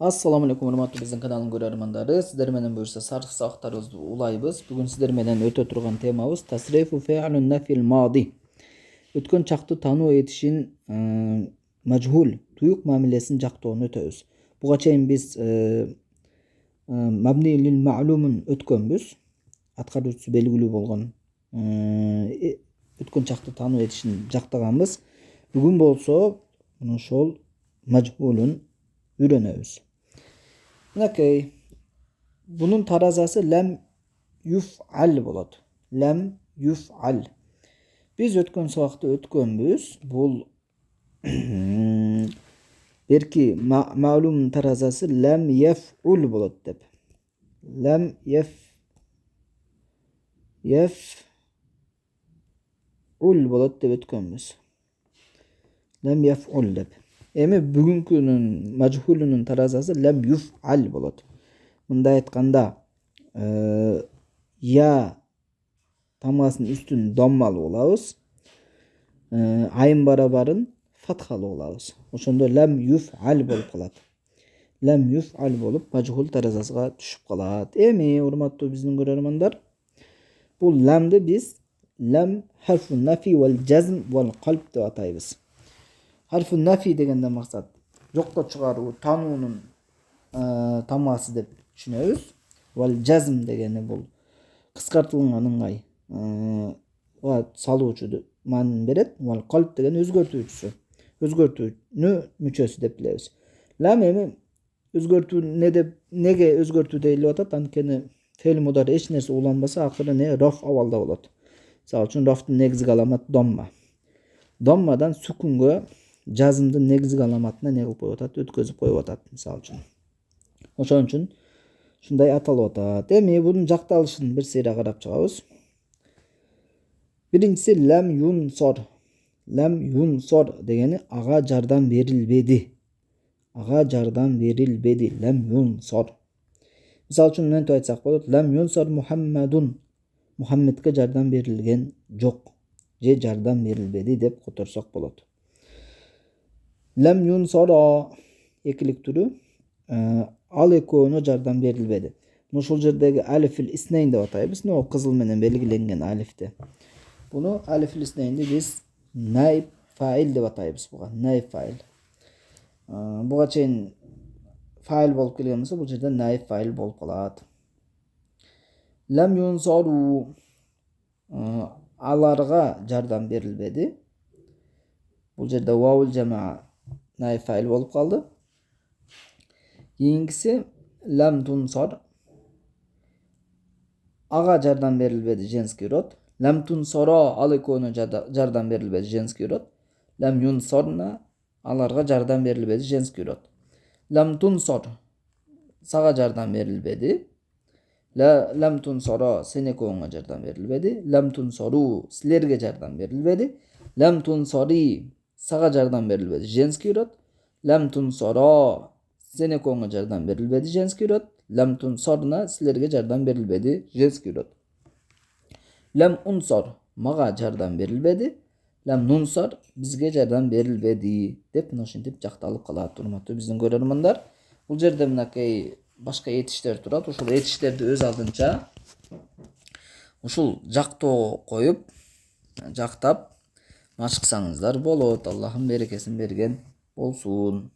Assalamu alaikum урматтуу биздин каналдын көрөрмандары. Сиздер менен буюрса сарф сабактарыбызды улайбыз. Бүгүн сиздер менен өтө турган темабыз тасрифу фи'лун нафил мади. Өткөн чакты тануу этишин мажхул туюк мамилесин жактоonu өтөбүз. Буга чейин биз мабни лил ма'лумун өткөнбүз. Аткаруучусу белгилүү болгон өткөн чакты тануу этишин жактаганбыз. Бүгүн болсо ошол мажхулун үйрөнөбүз. Окей. Bunun tarazası lem yuf'al bolot. Lem yuf'al. Biz ötkön sabakta ötkönbüz. Bul berki ma'lumun tarazası lem yef'ul bolot dep. Lem yef'ul bolot dep ötkönbüz. Lem yef'ul dep. Эми бүгүнкүнүн мажхулунун таразасы лем юф'ал болот. Мындай айтканда, я тамгасынын үстүн доммалуу кылабыз, айын барабарын фатхалуу кылабыз. Ошондо лем юф'ал болуп калат. Лем юф'ал болуп мажхул таразасына түшүп калат. Эми урматтуу биздин көрөрмандар, бул ламды биз лем харфун нафи вал жазм вал калб деп атайбыз. Harfun nafi degenden maksat jokto чыгаруу, тануунун тамгасы деп түшүнөбүз. Вал жазм дегени бул кыскартылган ыңгай салуучу маанини берет. Вал калб деген өзгөртүүнү мүчөсү деп билебиз. Лам эми өзгөртүү неге өзгөртүү дейилип атат? Анткени фе'л мудари эч нерсе уланбаса акыры не раф абалда болот. Мисалы үчүн рафтын негизги аламаты домма. Доммадан сүкүнгө жазымдын негизги аламатына не кылып коюп атат? Өткөзүп коюп атат, мисалы үчүн. Ошон үчүн ушундай аталып атат. Эми бунун жакталышын бир сыйра карап чыгабыз. Биринчиси лам юнсор. Лам юнсор дегени ага жардам берилбеди. Ага жардам берилбеди. Лам юнсор. Мисалы үчүн мынтип айтсак болот. Лам юнсор Мухаммадун. Мухаммедке жардам берилген жок. Же жардам берилбеди деп которсок болот. Lem yunsara ekilик түрү ал экөөнө жардам берилбеди. Ушул жердеги алифил иснейн деп атайбыз. Но кызыл менен белгиленген алифти. Буну алифил иснейнди биз наиб фаил деп атайбыз буга. Наиб фаил. Буга чейин фаил болуп келген болсо, бул жерде наиб фаил болуп калат. Lem yunsaru аларга жардам берилбеди. Бул жерде ваул жамаа наиб фаил болуп калды. Кийинкиси лам тунсар ага жардам берилбеди женский род. Лам тунсара ал экөөнө жардам берилбеди женский род. Лам юнсарна аларга жардам берилбеди женский род. Лам тунсар сага жардам берилбеди. Лам тунсара сен экөөңө жардам берилбеди. Лам тунсару силерге жардам берилбеди. Лам тунсари сага жардам берилбеди женский род. Лам тунсара сен экөөңө жардам берилбеди женский род. Лам тунсарна силерге жардам берилбеди женский род. Лам унсар мага жардам берилбеди. Лам нунсар бизге жардам берилбеди деп ушинтип жакталып калат. Урматтуу биздин көрөрмандар, бул жерде мынакей башка этиштер турат. Ушул этиштерди өз алдынча ушул жактоо коюп, жактап машыксаңыздар болот. Аллахым берекесин берген болсун.